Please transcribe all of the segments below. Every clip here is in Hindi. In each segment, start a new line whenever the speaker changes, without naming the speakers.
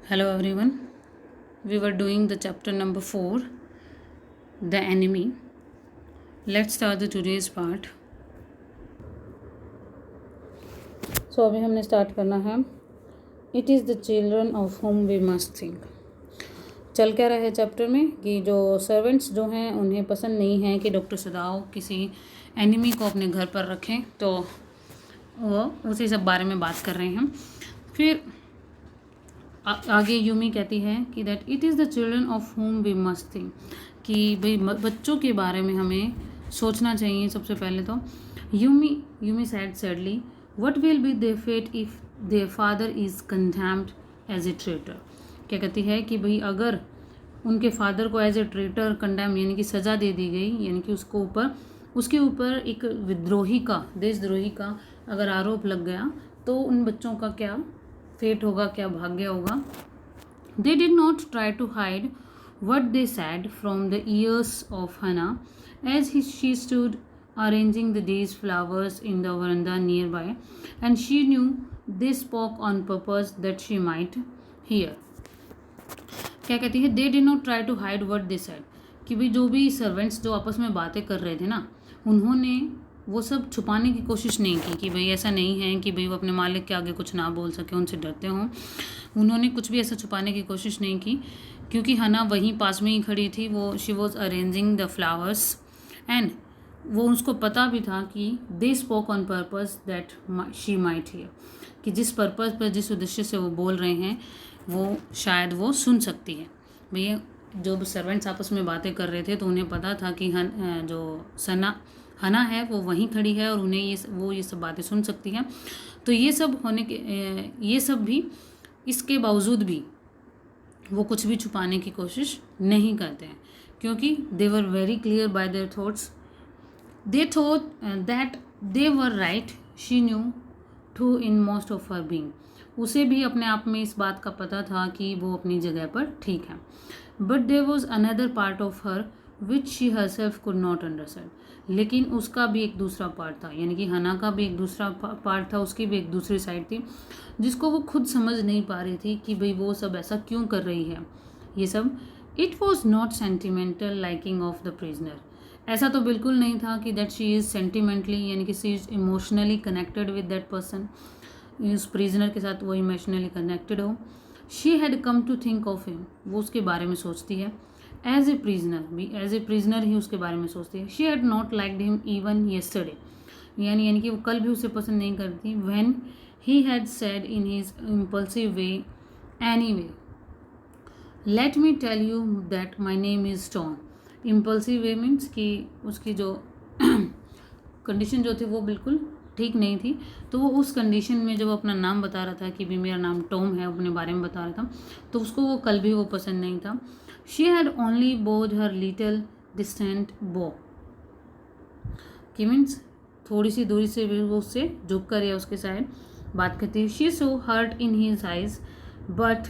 Hello everyone. We were doing the chapter number 4, the enemy. Let's start the today's part. So अभी हमने स्टार्ट करना है. It is the children of whom we must think. चल क्या रहा है चैप्टर में कि जो सर्वेंट्स जो हैं उन्हें पसंद नहीं है कि डॉक्टर सदाओ किसी एनिमी को अपने घर पर रखें, तो वो उसी सब बारे में बात कर रहे हैं. फिर आगे यूमी कहती है कि that it is the children of whom we must think, कि भाई बच्चों के बारे में हमें सोचना चाहिए. सबसे पहले तो Yumi said sadly what will be their fate if their father is condemned as a traitor. क्या कहती है कि भाई अगर उनके फादर को एज ए ट्रेटर कंडेम यानी कि सज़ा दे दी गई, यानी कि उसके ऊपर एक विद्रोही का, देशद्रोही का अगर आरोप लग गया, तो उन बच्चों का क्या फेट होगा, क्या भाग्य होगा. They did not try to hide what they said from the ears of Hana as she stood arranging the day's flowers in the veranda nearby, and she knew they spoke on purpose that she might hear. क्या कहती है, they did not try to hide what they said, कि भाई जो भी सर्वेंट्स जो आपस में बातें कर रहे थे ना, उन्होंने वो सब छुपाने की कोशिश नहीं की. कि भाई ऐसा नहीं है कि भाई वो अपने मालिक के आगे कुछ ना बोल सके, उनसे डरते हों. उन्होंने कुछ भी ऐसा छुपाने की कोशिश नहीं की, क्योंकि हना वहीं पास में ही खड़ी थी. वो she was arranging the flowers and वो उसको पता भी था कि they spoke on purpose that she might here, कि जिस पर्पस पर, जिस उद्देश्य से वो बोल रहे हैं, वो शायद वो सुन सकती है. भैया जो सर्वेंट्स आपस में बातें कर रहे थे, तो उन्हें पता था कि जो हना है वो वहीं खड़ी है और उन्हें ये सब बातें सुन सकती हैं. तो ये सब भी इसके बावजूद भी वो कुछ भी छुपाने की कोशिश नहीं करते हैं, क्योंकि they were very clear by their thoughts. They thought that they were right. She knew true in most of her being. उसे भी अपने आप में इस बात का पता था कि वो अपनी जगह पर ठीक है. But there was another part of her which she herself could not understand. लेकिन उसका भी एक दूसरा पार्ट था, यानी कि हना का भी एक दूसरा पार्ट था, उसकी भी एक दूसरी साइड थी, जिसको वो खुद समझ नहीं पा रही थी कि भाई वो सब ऐसा क्यों कर रही है. ये सब it was not sentimental liking of the prisoner. ऐसा तो बिल्कुल नहीं था कि दैट शी इज़ सेंटिमेंटली, यानी कि she is emotionally connected with that person, उस प्रिजनर के साथ वो इमोशनली कनेक्टेड हो. She had come to think of him, वो उसके बारे में सोचती है. एज ए प्रिजनर भी, एज ए प्रिजनर ही उसके बारे में सोचती है. She had not liked him even yesterday, यानी कि वो कल भी उसे पसंद नहीं करती. When he had said in his impulsive way, any way let me tell you that my name is Tom. Impulsive way means कि उसकी जो कंडीशन जो थी वो बिल्कुल ठीक नहीं थी. तो वो उस कंडीशन में जब अपना नाम बता रहा था कि भी मेरा नाम टॉम है, अपने बारे में बता रहा था, तो उसको वो कल भी वो पसंद नहीं था. She had only bowed her little distant bow, कि मीन्स थोड़ी सी दूरी से भी वो उससे झुक कर या उसके साइड बात करती. She saw hurt in his eyes but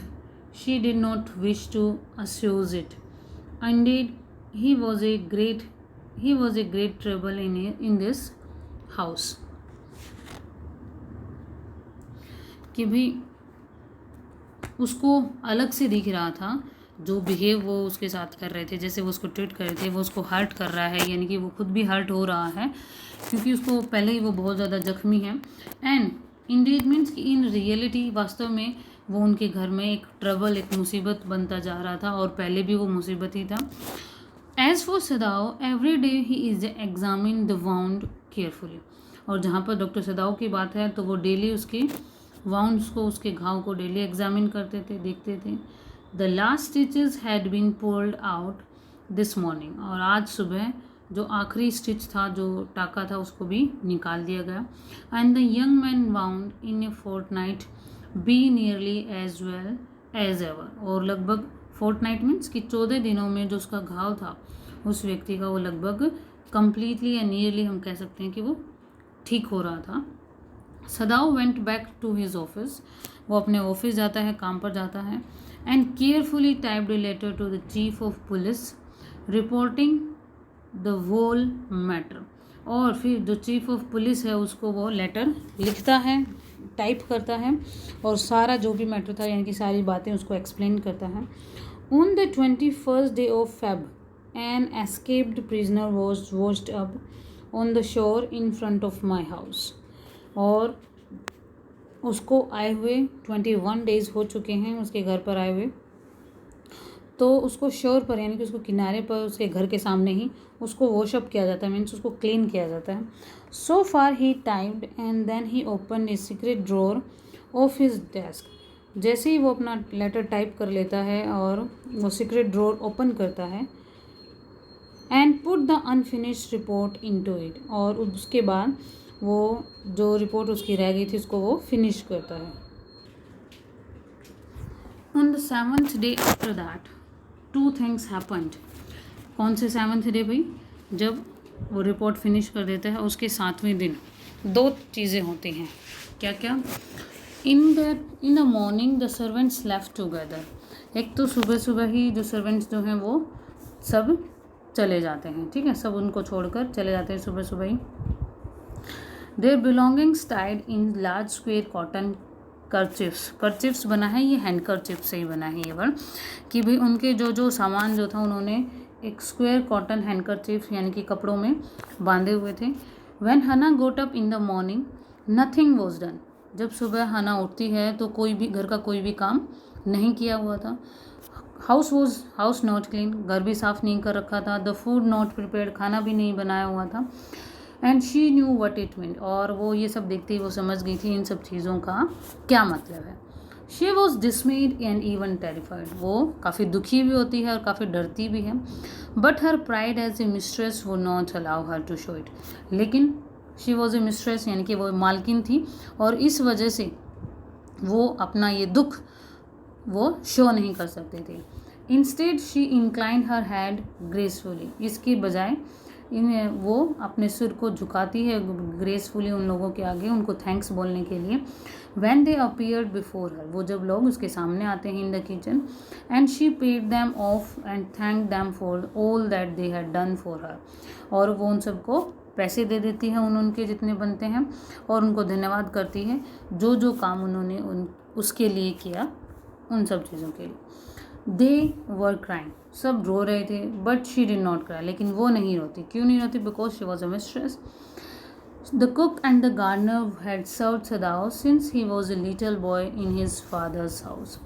she did not wish to accuse it. Indeed he was a great trouble in this house. कि भी उसको अलग से दिख रहा था जो बिहेव वो उसके साथ कर रहे थे, जैसे वो उसको ट्रीट कर रहे थे, वो उसको हर्ट कर रहा है, यानी कि वो खुद भी हर्ट हो रहा है, क्योंकि उसको पहले ही वो बहुत ज़्यादा जख्मी है. एंड इंडीड मीन्स कि इन रियलिटी, वास्तव में वो उनके घर में एक ट्रबल, एक मुसीबत बनता जा रहा था, और पहले भी वो मुसीबत ही था. As for Sadao, every day he is examine the wound carefully. और जहाँ पर डॉक्टर सदाओ की बात है, तो वो डेली उसके वाउंड्स को, उसके घाव को डेली एग्जामिन करते थे, देखते थे. The last stitches had been pulled out this morning. और आज सुबह जो आखिरी स्टिच था, जो टाका था, उसको भी निकाल दिया गया. And the young man wound in a fortnight be nearly as well as ever. और लगभग फोर्टनाइट मीन्स कि 14 दिनों में जो उसका घाव था उस व्यक्ति का, वो लगभग कंप्लीटली या नियरली हम कह सकते हैं कि वो ठीक हो रहा था. Sadao went back to his office. वो अपने ऑफिस जाता है, काम पर जाता है. And carefully typed a letter to the chief of police reporting the whole matter. और फिर जो चीफ ऑफ पुलिस है उसको वो लेटर लिखता है टाइप करता है और सारा जो भी मैटर था यानी कि सारी बातें उसको एक्सप्लेन करता है। On the 21st day of Feb, an escaped prisoner was washed up on the shore in front of my house। और उसको आए हुए 21 डेज़ हो चुके हैं उसके घर पर आए हुए, तो उसको शोर पर यानी कि उसको किनारे पर उसके घर के सामने ही उसको वॉशअप किया जाता है, मीन्स उसको क्लीन किया जाता है। So far he typed and then he open a secret drawer of his desk. जैसे ही वो अपना लेटर टाइप कर लेता है और वो सीक्रेट ड्रॉर ओपन करता है, and put the unfinished report into it, और उसके बाद वो जो रिपोर्ट उसकी रह गई थी उसको वो फिनिश करता है। On the 7th day after that 2 things happened। कौन से 7th डे भाई? जब वो रिपोर्ट फिनिश कर देता है उसके 7वें दिन 2 चीज़ें होती हैं। क्या क्या? In the morning the servants left together. एक तो सुबह सुबह ही जो सर्वेंट्स जो हैं वो सब चले जाते हैं, ठीक है, सब उनको छोड़कर चले जाते हैं सुबह सुबह ही। Their belongings tied in large square cotton kerchiefs बना है, ये हैंड कर्चिफ से ही बना है ये वर्ड, कि भाई उनके जो जो सामान जो था उन्होंने एक स्क्वायर कॉटन हैंड कर्चिफ यानी कि कपड़ों में बांधे हुए थे। व्हेन हना गोट up in the morning nothing was done. जब सुबह हना उठती है तो कोई भी घर का कोई भी काम नहीं किया हुआ था। हाउस नॉट क्लीन, घर भी साफ़ नहीं कर रखा था। द फूड नॉट प्रिपेयर्ड, खाना भी नहीं बनाया हुआ था। And she knew what it mean, और वो ये सब देखते ही वो समझ गई थी इन सब चीज़ों का क्या मतलब है। She was डिसमेड and even terrified, वो काफ़ी दुखी भी होती है और काफ़ी डरती भी है। But her pride as a mistress would not allow her to show it. लेकिन शी वॉज ए मिस्ट्रेस यानी कि वो मालकिन थी और इस वजह से वो अपना ये दुख वो शो नहीं कर सकते थे। Instead she inclined her head gracefully, इसके बजाय वो अपने सिर को झुकाती है ग्रेसफुली उन लोगों के आगे, उनको थैंक्स बोलने के लिए। When they appeared before her, वो जब लोग उसके सामने आते हैं in the kitchen, and she paid them of and thank them for all that they had done for her, और वो उन सबको पैसे दे देती है उनके जितने बनते हैं और उनको धन्यवाद करती है जो जो काम उन्होंने उसके लिए किया, उन सब चीज़ों के लिए। दे वर क्राइंग, सब रो रहे थे, but she did not cry, लेकिन वो नहीं रोती। क्यों नहीं रोती? Because she was a mistress. The cook and the gardener had served Sadao since he was a little boy in his father's house.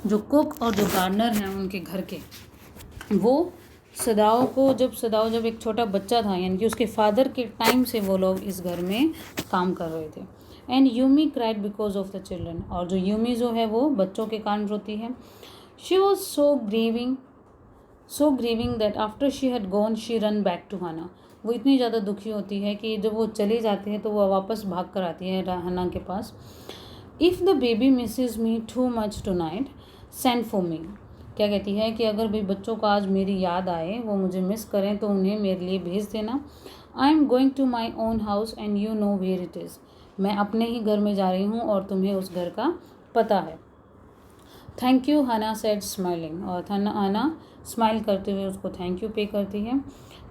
जो कुक और जो गार्डनर हैं उनके घर के, वो सदाओ जब एक छोटा बच्चा था यानी कि उसके फादर के टाइम से वो लोग इस घर में काम कर रहे थे। And Yumi cried because of the children, और जो यूमी जो है वो बच्चों के कारण रोती है। She was so grieving that after she had gone she ran back to Hana. वो इतनी ज़्यादा दुखी होती है कि जब वो चले जाते हैं तो वो वापस भाग कर आती है हना के पास। If the baby misses me too much tonight send for me. क्या कहती है कि अगर भाई बच्चों को आज मेरी याद आए, वो मुझे मिस करें, तो उन्हें मेरे लिए भेज देना। I am going to my own house and you know where it is. मैं अपने ही घर में जा रही हूँ और तुम्हें उस घर का पता है। थैंक यू हना सेड स्माइलिंग, और हना स्माइल करते हुए उसको थैंक यू पे करती है।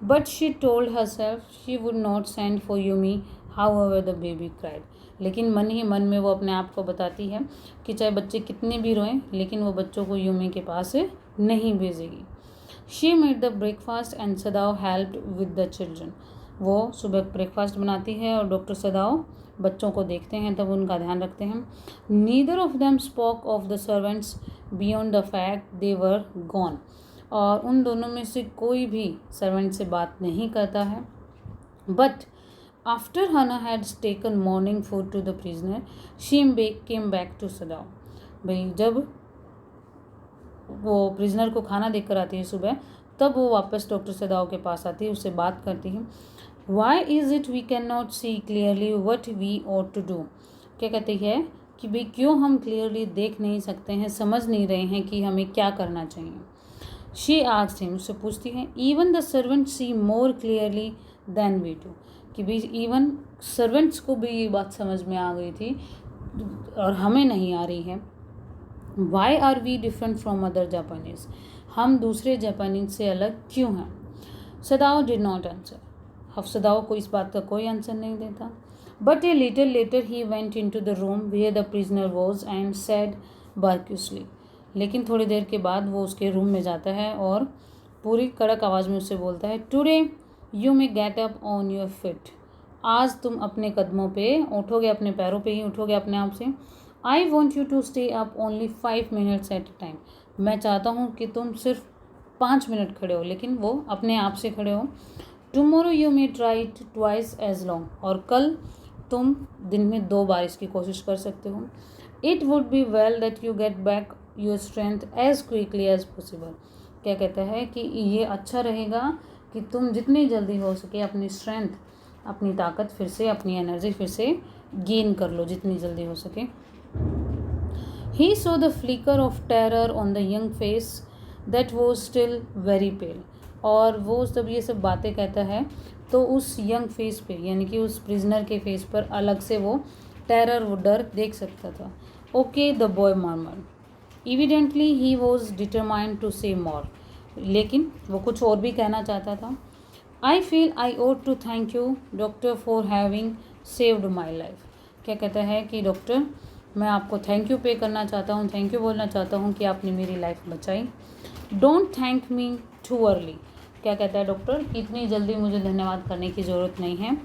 But she told her self she would not send for Yumi how ever the baby cried. लेकिन मन ही मन में वो अपने आप को बताती है कि चाहे बच्चे कितने भी रोएं, लेकिन वो बच्चों को यूमी के पास नहीं भेजेगी। She made the breakfast and Sadao helped with the children. वो सुबह ब्रेकफास्ट बनाती है और डॉक्टर सदाओ बच्चों को देखते हैं, तब उनका ध्यान रखते हैं। Neither of them spoke of the servants beyond the fact they were gone, और उन दोनों में से कोई भी सर्वेंट से बात नहीं करता है। But after Hana had taken morning food to the prisoner she came back to Sadao. भाई जब वो प्रिजनर को खाना देकर आती है सुबह, तब वो वापस डॉक्टर सदाओ के पास आती है, उससे बात करती है। Why is it we can not see clearly what we ought to do. क्या कहती है कि भाई क्यों हम क्लियरली देख नहीं सकते हैं, समझ नहीं रहे हैं कि हमें क्या करना चाहिए। शी आस्क्ड हिम, उससे पूछती है, even the servant see more clearly than we do, कि भाई इवन सर्वेंट्स को भी ये बात समझ में आ गई थी और हमें नहीं आ रही है। Why are we different from other Japanese, हम दूसरे जापानीज से अलग क्यों हैं। Sadao did not answer, Sadao को इस बात का कोई आंसर नहीं देता। But a little later he went into the room where the prisoner was and said brusquely. लेकिन थोड़ी देर के बाद वो उसके रूम में जाता है और पूरी कड़क आवाज़ में उससे बोलता है, today you may get up on your fit. आज तुम अपने कदमों पे उठोगे, अपने पैरों पे ही उठोगे अपने आप से। I want you to stay up only 5 minutes at a time. मैं चाहता हूँ कि तुम सिर्फ 5 मिनट खड़े हो, लेकिन वो अपने आप से खड़े हो। Tomorrow you may try it twice as long. और कल तुम दिन में 2 बार इसकी कोशिश कर सकते हो। It would be well that you get back your strength as quickly as possible. क्या कहता है कि ये अच्छा रहेगा कि तुम जितनी जल्दी हो सके अपनी स्ट्रेंथ, अपनी ताकत फिर से, अपनी एनर्जी फिर से गेन कर लो जितनी जल्दी हो सके। He saw the flicker of terror on the young face that was still very pale. और वो जब ये सब बातें कहता है तो उस यंग फेस पे, यानी कि उस प्रिजनर के फेस पर अलग से वो टेरर, वो डर देख सकता था। Okay the boy murmured. Evidently he was determined to say more. लेकिन वो कुछ और भी कहना चाहता था। I feel I ought to thank you doctor for having saved my life. क्या कहता है कि डॉक्टर, मैं आपको थैंक यू पे करना चाहता हूँ, थैंक यू बोलना चाहता हूँ कि आपने मेरी लाइफ बचाई। Don't thank me too early. क्या कहता है डॉक्टर कि इतनी जल्दी मुझे धन्यवाद करने की ज़रूरत नहीं है।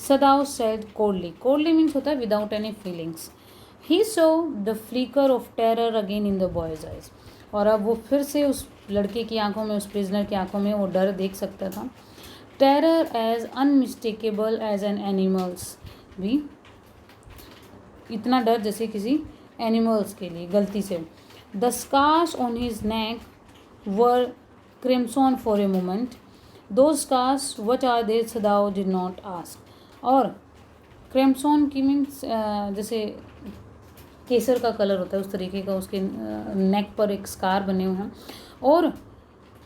Sadao said coldly. Coldly means होता है without any feelings. He saw the flicker of terror again in the boy's eyes. और अब वो फिर से उस लड़के की आंखों में, उस प्रिजनर की आंखों में वो डर देख सकता था। Terror as unmistakable as an animal's. भी इतना डर जैसे किसी एनिमल्स के लिए गलती से। The scars on his neck were crimson for a moment. Those scars what are they, Sadao did not ask. और क्रिम्सन की मीन्स जैसे केसर का कलर होता है उस तरीके का उसके नेक पर एक स्कार बने हुए हैं। और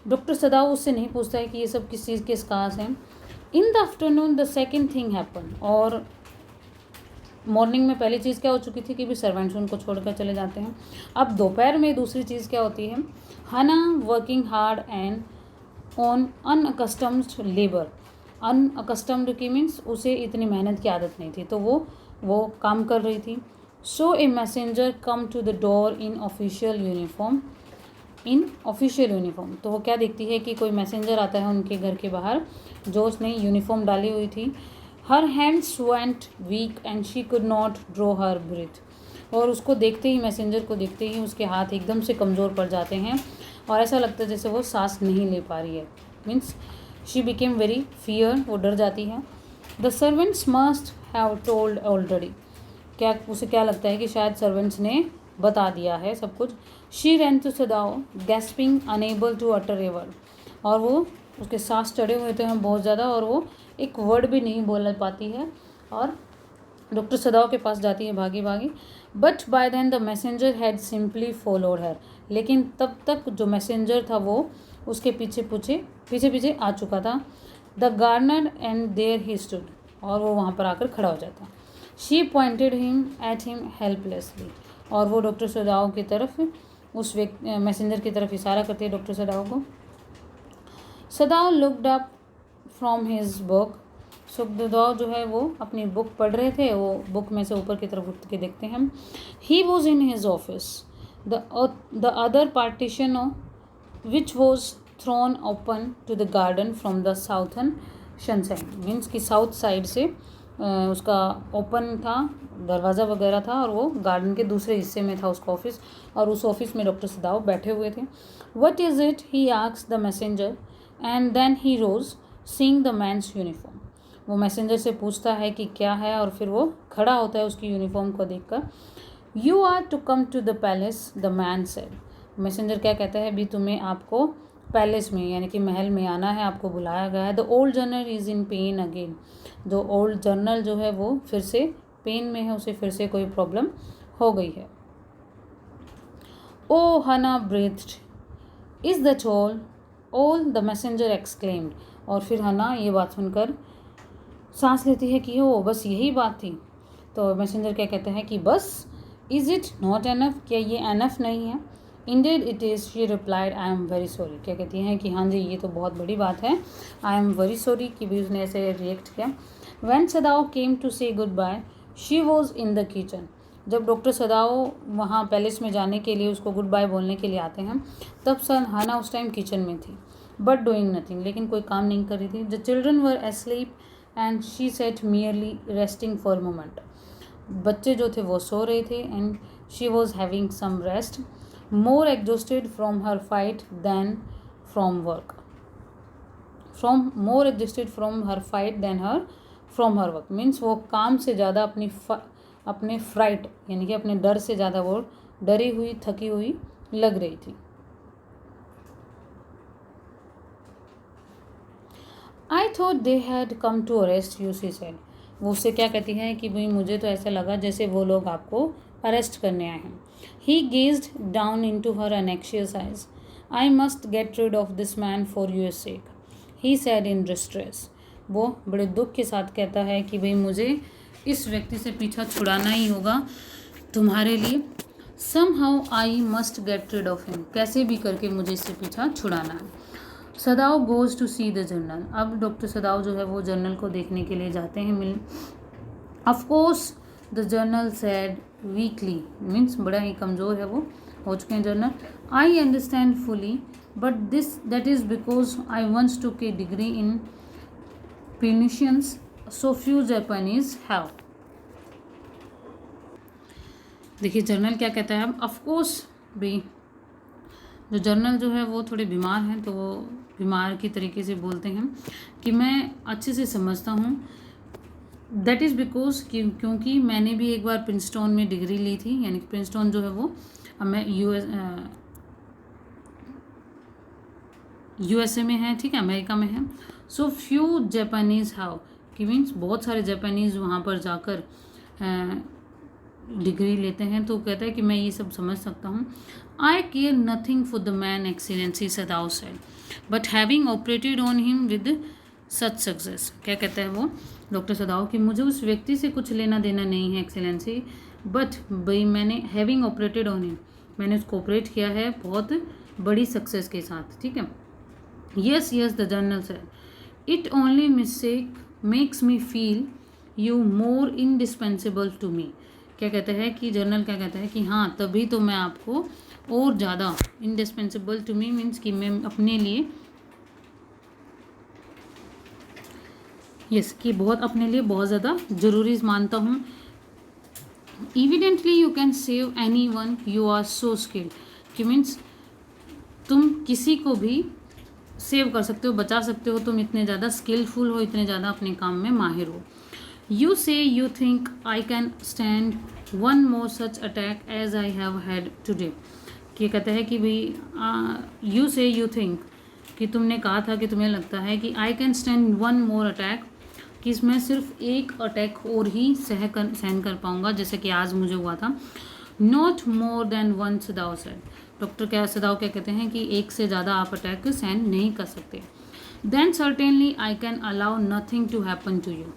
डॉक्टर सदाओ उससे नहीं पूछता है कि ये सब किस चीज़ के स्कार्स हैं। In the afternoon the second thing happen. और मॉर्निंग में पहली चीज़ क्या हो चुकी थी कि भी सर्वेंट्स उनको छोड़कर चले जाते हैं। अब दोपहर में दूसरी चीज़ क्या होती है, Hana working hard and on unaccustomed labour. Unaccustomed की मीन्स उसे इतनी मेहनत की आदत नहीं थी, तो वो काम कर रही थी। So a messenger come to the door in official uniform. In official uniform, तो वो क्या देखती है कि कोई मैसेंजर आता है उनके घर के बाहर जो उसने यूनिफॉर्म डाली हुई थी। Her hands went weak and she could not draw her breath. और उसको देखते ही, मैसेंजर को देखते ही उसके हाथ एकदम से कमज़ोर पड़ जाते हैं और ऐसा लगता है जैसे वो सांस नहीं ले पा रही है। Means she became very fear, वो डर जाती है। The servants must have told already. उसे क्या लगता है कि शायद सर्वेंट्स ने बता दिया है सब कुछ। She ran to Sadao gasping unable to utter a word. और वो उसके सांस चढ़े हुए थे हैं बहुत ज़्यादा और वो एक वर्ड भी नहीं बोल पाती है और डॉक्टर सदाओ के पास जाती है भागी भागी। But by then the messenger had simply followed her. लेकिन तब तक जो मैसेंजर था वो उसके पीछे पीछे आ चुका था। The gardener and there he stood. और वो वहाँ पर आकर खड़ा हो जाता। She pointed him at him helplessly. और वो डॉक्टर सदाओ की तरफ, उस मैसेंजर की तरफ इशारा करती है डॉक्टर सदाओ को। Sadao looked up from his book. Sadao जो है वो अपनी बुक पढ़ रहे थे, वो बुक में से ऊपर की तरफ उठ के देखते हैं। He was in his office. The other partition which was thrown open to the garden from the southern sun side. Means कि साउथ साइड से उसका ओपन था, दरवाज़ा वगैरह था और वो गार्डन के दूसरे हिस्से में था उसका ऑफिस। और उस ऑफिस में डॉक्टर सदाओ बैठे हुए थे। What is it, he asked the messenger and then he rose seeing the man's uniform. वो मैसेंजर से पूछता है कि क्या है और फिर वो खड़ा होता है उसकी यूनिफॉर्म को देखकर। You are to come to the palace, the man said. Messenger क्या कहता है, भी तुम्हें आपको पैलेस में यानी कि महल में आना है, आपको बुलाया गया है। The old general is in pain again. जो ओल्ड जनरल जो है वो फिर से पेन में है, उसे फिर से कोई प्रॉब्लम हो गई है। ओ हना breathed. Is that all the messenger exclaimed. और फिर हना ये बात सुनकर सांस लेती है कि ओ बस यही बात थी। तो मैसेंजर क्या कहते हैं कि बस, इज़ इट नॉट एनफ, क्या ये एनफ नहीं है। Ended it is, she replied I am very sorry. क्या कहती हैं कि हाँ जी ये तो बहुत बड़ी बात है, आई एम वेरी सॉरी कि भी उसने ऐसे रिएक्ट किया। When Sadao came to say goodbye, she was in the kitchen. जब डॉक्टर सदाओ वहाँ पैलेस में जाने के लिए उसको गुड बाय बोलने के लिए आते हैं, तब सनहाना उस टाइम किचन में थी, बट डूइंग नथिंग, लेकिन कोई काम नहीं कर रही थी. The children were asleep and she sat merely resting for moment. बच्चे जो थे वो सो रहे थे and she was having some rest, more exhausted from her fight than from work. More exhausted from her fight than from her work means वो काम से ज़्यादा अपने फ्राइट यानी कि अपने डर से ज़्यादा वो डरी हुई थकी हुई लग रही थी. I thought they had come to arrest you, she said. वो उससे क्या कहती है कि भाई मुझे तो ऐसा लगा जैसे वो लोग आपको अरेस्ट करने आए हैं. He gazed down into her anxious eyes. I must get rid of this man for your sake, he said in distress. वो बड़े दुख के साथ कहता है कि भाई मुझे इस व्यक्ति से पीछा छुड़ाना ही होगा तुम्हारे लिए. Somehow I must get rid of him, कैसे भी करके मुझे इससे पीछा छुड़ाना है. Sadao goes to see the general. अब डॉक्टर सदाओ जो है वो जर्नल को देखने के लिए जाते हैं मिल. Of course the general said weakly means बड़ा ही कमज़ोर है वो हो चुके हैं general. I understand fully but that is because I once took a degree in Princeton so few Japanese have. देखिए जर्नल क्या कहता है. अब ऑफकोर्स भी जो जर्नल जो है वो थोड़े बीमार हैं तो वो बीमार की तरीके से बोलते हैं कि मैं अच्छे से समझता हूँ. दैट इज़ बिकॉज क्योंकि मैंने भी एक बार प्रिंसटन में डिग्री ली थी, यानी कि प्रिंसटन जो है वो मैं यूएसए में है, ठीक है, अमेरिका में है. सो फ्यू जापानीज हाउ कि मीन्स बहुत सारे जापानीज़ वहाँ पर जाकर डिग्री लेते हैं. तो कहता है कि मैं ये सब समझ सकता हूँ. I care nothing for the man excellency, Sadao said, but having operated on him with such success. क्या कहता है वो डॉक्टर सदाओ कि मुझे उस व्यक्ति से कुछ लेना देना नहीं है एक्सीलेंसी, बट भाई मैंने हैविंग ऑपरेटेड ऑन हिम, मैंने उसको ऑपरेट किया है बहुत बड़ी सक्सेस के साथ, ठीक है. Yes the general said, it only mistake makes me feel you more indispensable to me. क्या कहता है कि जर्नल क्या कहता है कि हाँ तभी तो मैं आपको और ज़्यादा इंडिस्पेंसिबल टू मी मीन्स कि मैं अपने लिए कि बहुत अपने लिए बहुत ज़्यादा ज़रूरी मानता हूँ. Evidently you can save anyone, you are so skilled. कि मीन्स तुम किसी को भी सेव कर सकते हो, बचा सकते हो, तुम इतने ज़्यादा स्किलफुल हो, इतने ज़्यादा अपने काम में माहिर हो. You say you think I can stand one more such attack as I have had today. ये कहता है कि भाई you say you think कि तुमने कहा था कि तुम्हें लगता है कि I can stand one more attack कि इसमें सिर्फ एक अटैक और ही सहन कर पाऊँगा जैसे कि आज मुझे हुआ था. Not more than one, Sadao said. Doctor सदाओ क्या कहते हैं कि एक से ज़्यादा आप अटैक सहन नहीं कर सकते. Then certainly I can allow nothing to happen to you.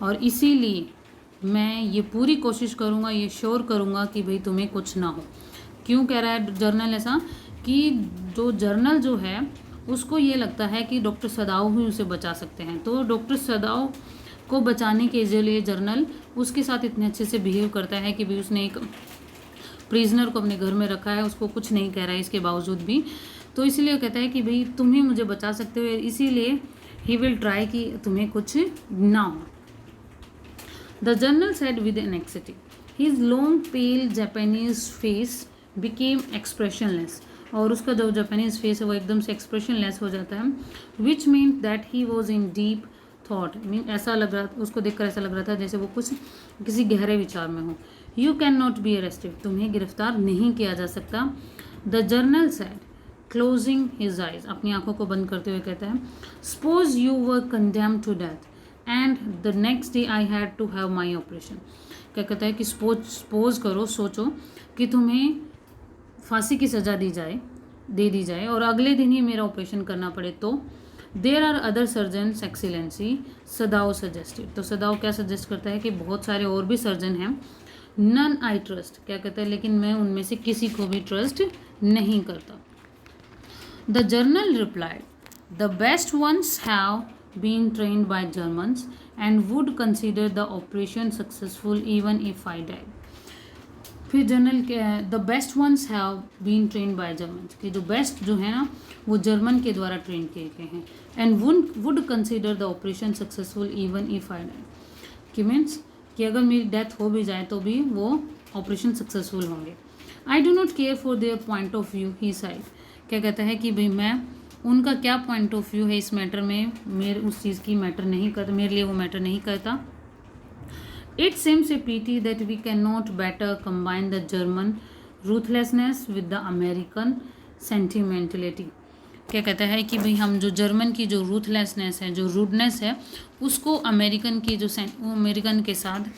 और इसीलिए मैं ये पूरी कोशिश करूँगा, ये श्योर करूँगा कि भाई तुम्हें कुछ ना हो. क्यों कह रहा है जर्नल ऐसा कि जो जर्नल जो है उसको ये लगता है कि डॉक्टर सदाओ ही उसे बचा सकते हैं. तो डॉक्टर सदाओ को बचाने के लिए जर्नल उसके साथ इतने अच्छे से बिहेव करता है कि भाई उसने एक प्रिजनर को अपने घर में रखा है, उसको कुछ नहीं कह रहा है इसके बावजूद भी. तो इसीलिए कहता है कि भाई तुम ही मुझे बचा सकते हो, इसीलिए ही विल ट्राई कि तुम्हें कुछ ना हो. The journal said with anxiety. His long pale Japanese face became expressionless. और उसका जो जापानीज फेस है वो एकदम से एक्सप्रेशनलेस हो जाता है. Which mean that he was in deep thought. Mean ऐसा लग रहा, उसको देखकर ऐसा लग रहा था जैसे वो कुछ किसी गहरे विचार में हो. You cannot be arrested. तुम्हें गिरफ्तार नहीं किया जा सकता. The general said closing his eyes. अपनी आंखों को बंद करते हुए कहता है suppose you were condemned to death and the next day I had to have my operation. क्या कहता है कि सपोज करो, सोचो कि तुम्हें फांसी की सज़ा दे दी जाए और अगले दिन ही मेरा ऑपरेशन करना पड़े तो. There are other surgeons excellency, Sadao suggested. तो सदाओ क्या सजेस्ट करता है कि बहुत सारे और भी सर्जन हैं. None I trust. क्या कहता है लेकिन मैं उनमें से किसी को भी ट्रस्ट नहीं करता. The general replied the best ones have been trained by Germans and would consider the operation successful even if I die. फिर general the best ones have been train by German, कि जो बेस्ट जो है ना वो जर्मन के द्वारा ट्रेन किए गए हैं। And would consider the operation successful even if I die, कि मीन्स कि अगर मेरी डेथ हो भी जाए तो भी वो ऑपरेशन सक्सेसफुल होंगे। I do not care for their point of view, he side, क्या कहता है कि भाई मैं उनका क्या पॉइंट ऑफ व्यू है इस मैटर में, मेरे उस चीज़ की मैटर नहीं करता, मेरे लिए वो मैटर नहीं करता। It seems a pity that we cannot better combine the German ruthlessness with the American sentimentality। क्या कहता है कि भाई हम जो जर्मन की जो रूथलेसनेस है, जो रूडनेस है, उसको अमेरिकन की जो अमेरिकन के साथ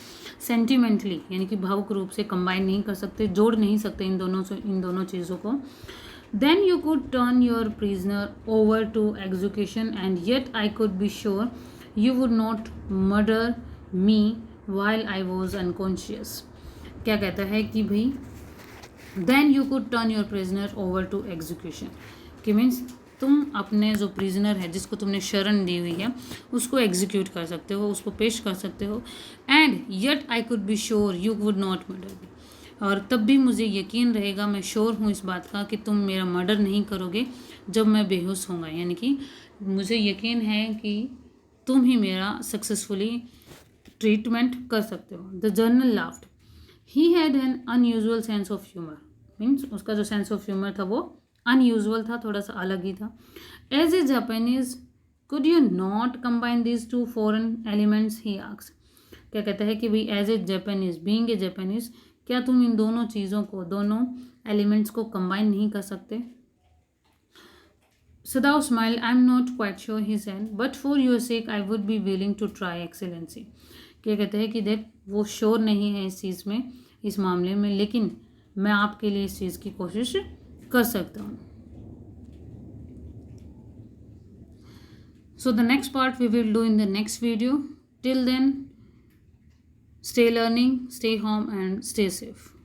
सेंटिमेंटली यानी कि भावुक रूप से कंबाइन नहीं कर सकते, जोड़ नहीं सकते इन दोनों चीज़ों को। Then you could turn your prisoner over to execution and yet I could be sure you would not murder me while I was unconscious। क्या कहता है कि भाई then you could turn your prisoner over to execution, कि मीन्स तुम अपने जो प्रिजनर है जिसको तुमने शरण दी हुई है उसको एग्जीक्यूट कर सकते हो, उसको पेश कर सकते हो। And yet I could be sure you would not murder me, और तब भी मुझे यकीन रहेगा, मैं श्योर हूँ इस बात का कि तुम मेरा मर्डर नहीं करोगे जब मैं बेहोश होऊंगा, यानी कि मुझे यकीन है कि तुम ही मेरा सक्सेसफुली ट्रीटमेंट कर सकते हो। The journal laughed, he had an unusual sense of humour, means उसका जो सेंस ऑफ ह्यूमर था वो अनयूजुअल था, थोड़ा सा अलग ही था। As a Japanese could you not combine these two foreign elements, he asked, क्या कहता है कि भाई as a Japanese, being a Japanese, क्या तुम इन दोनों चीज़ों को, दोनों एलिमेंट्स को कंबाइन नहीं कर सकते। Sadao smiled. I'm not quite sure, he said, but for your sake I would be willing to try, excellency। क्या कहते हैं कि देख वो श्योर नहीं है इस चीज़ में, इस मामले में, लेकिन मैं आपके लिए इस चीज़ की कोशिश कर सकता हूँ। So the next part we will do in the next video. Till then, stay learning, stay home and stay safe.